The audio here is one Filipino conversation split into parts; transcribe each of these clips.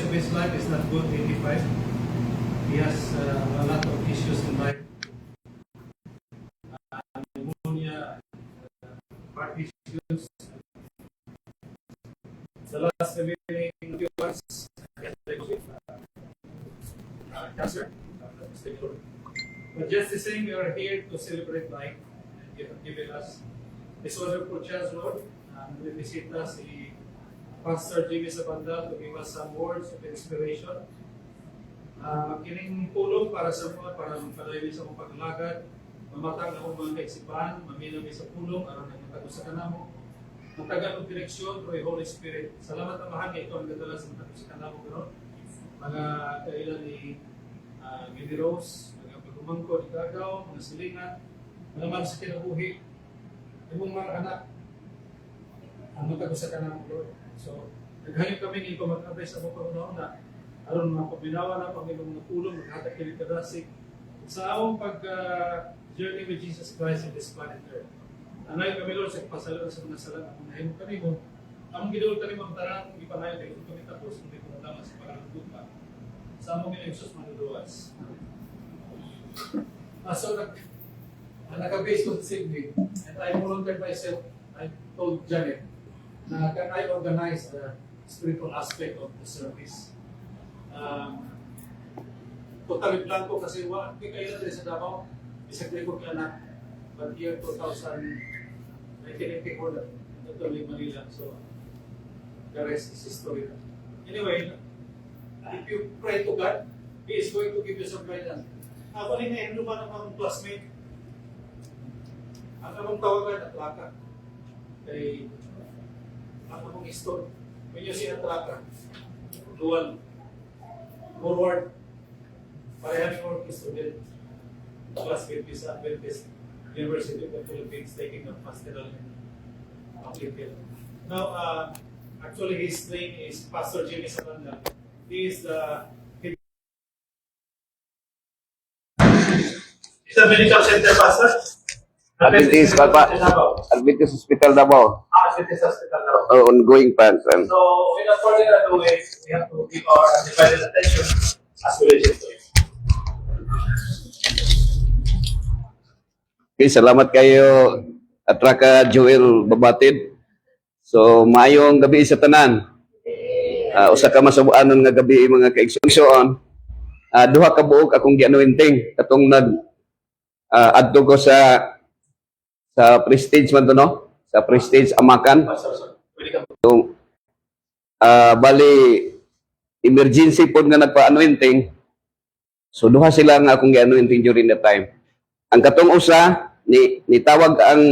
of his life is not good, 85. He has a lot of issues in life. Pneumonia, heart issues. The last remaining few months, cancer. But just the same, we are here to celebrate life and giving us this wonderful chance, Lord. We visit us, si Pastor Jimmy Sabanda, to give us some words of inspiration. Kining tulong para sa mga, para magpalayo sa mga paglagad, mamatang na mga kaisipan, maminami sa pulong, aron na magtago sa kanamo, matagal ng direksyon through the Holy Spirit. Salamat ang mahal ito ang gadalas ng magtago sa kanamo, gano'n. Mga kailan ni Gini Rose, mga pagumangko ni Gagaw, mga silingan, mga man sa kinabuhi, yung mga anak, ang magtago sa kanamo, Lord. So, naghanip kami ni pag-abay sa mga pangunahon na aron mga pabinawa na Panginoong natulong, maghatag kini kadasig sa awang pag-journey with Jesus Christ in this planet Earth. Anay kami, Lord, sa pasalan sa mga salat ang nahimong kami mo. Ang gidulog kami mga tarang, hindi pa ngayon, kaya kami tapos, hindi ko nalaman sa pagkalugot pa. Sa among Ginoo manuluwas. So, nag-base ko sa Sydney, and I volunteered myself, I told Janet, na can I organize the spiritual aspect of the service. Totally plan ko kasi hindi kayo na sa Davao, isang ko ka na, but year 2000, 1984 na, natuloy Manila, so the rest is history. Anyway, if you pray to God, He is going to give you some guidance. Ako rin na yung naman ang classmate, ang among tawagan at laka, kay ang among history, when you see at laka, dual, forward, parehang work student, classmate sa Adventist University of the Philippines, taking up pastoral application. Now, actually his name is Pastor Jimmy Sabanda. He is the a medical center pastor. Adventist Hospital Davao. Adventist Hospital Davao. Ongoing plans. So, without further ado, we have to give our undivided attention as we listen to it. Okay, salamat kayo Atraka Joel Babatid. So, maayong gabi sa tanan. Usa ka masubuanon nga gabi mga kaigsoon. Duha ka buok akong gianuinting katong adto ko sa Prestige man to, no? Sa Prestige Amakan. So, bali emergency pod nga nagpa-anointing. So duha sila nga akong gi-anointing during that time. Ang katong usa nitawag ang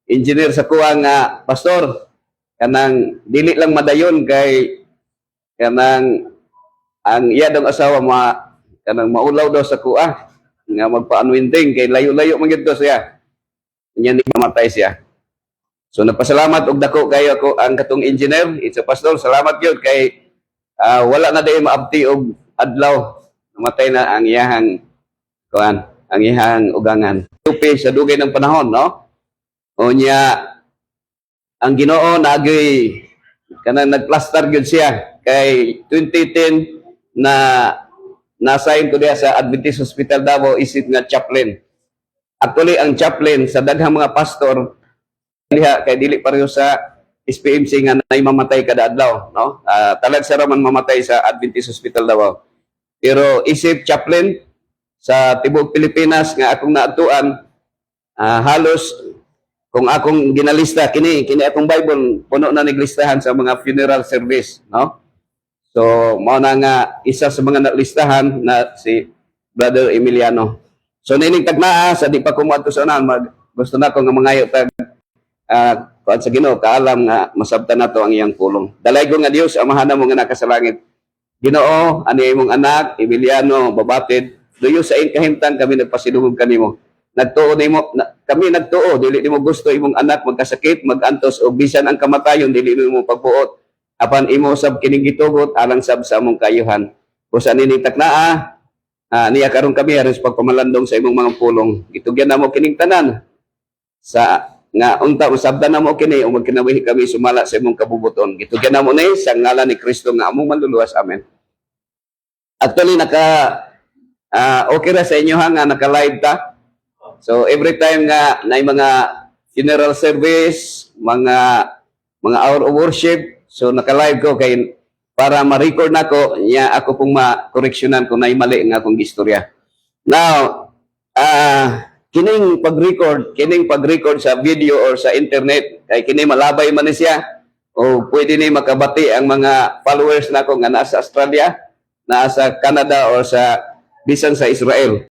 engineer sa kuha nga pastor kanang dili lang madayon kay kanang ang iya dong asawa kanang maulaw daw sa kuha nga magpa-anointing kay layo-layo man gyud siya. Nya ni mamatay siya. So nagpasalamat og dako kayo ako ang katong engineer, it's a pastor. Salamat gyud kay wala na day maabti og adlaw. Namatay na ang iyahang kuan, ang iyahang ugangan. Tupi sa dugay ng panahon, no? O nya ang Ginoo nagay kanang nagplaster gyud siya kay 2010 na na-assign ko diya sa Adventist Hospital Davao isip nga chaplain. Actually, ang chaplain sa daghang mga pastor diha kay dili pareho sa SPMC nga nay mamatay kada adlaw, no? Talag sa raman mamatay sa Adventist Hospital Davao. Pero isip chaplain sa tibuok Pilipinas nga akong naadtuan, halos kung akong ginalista kini akong Bible puno na naglistahan sa mga funeral service, no? So, mao na nga isa sa mga nalistahan na si Brother Emiliano. So, nining tagnaa sa di pa ko moadto sa unahan, gusto na ko nga mangayo tag kuan sa Ginoo kaalam nga masabtan nato ang iyang pulong. Dalay ko nga Dios amahan mo nga naka sa langit. Ginoo, ani imong anak Emiliano Babatid, duyo sa iyong kahimtang kami nagpasidungog kanimo. Nagtuo nimo kami nagtuo dili nimo gusto imong anak magkasakit, magantos og bisan ang kamatayon dili nimo pagbuot. Apan imo sab kining gitugot alang sab sa among kayuhan. Busa nini taknaa niya karon kami aron sa pagpamalandong sa imong mga pulong. Gitugyan namo kining tanan sa nga unta usabdan namo kini ug magkinabuhi kami sumala sa imong kabubuton. Gitugyan namo ni sa ngalan ni Kristo nga among manluluwas. Amen. Actually okay ra sa inyo ha nga naka-live ta. So every time nga na mga funeral service, mga hour of worship, so naka-live ko kay para ma-record nako nya ako pong ma-correctionan kung nay mali nga akong gistorya. Now, kining pag-record sa video or sa internet kay kini malabay man ni siya o pwede ni makabati ang mga followers nako nga nasa Australia, nasa Canada or sa bisan sa Israel.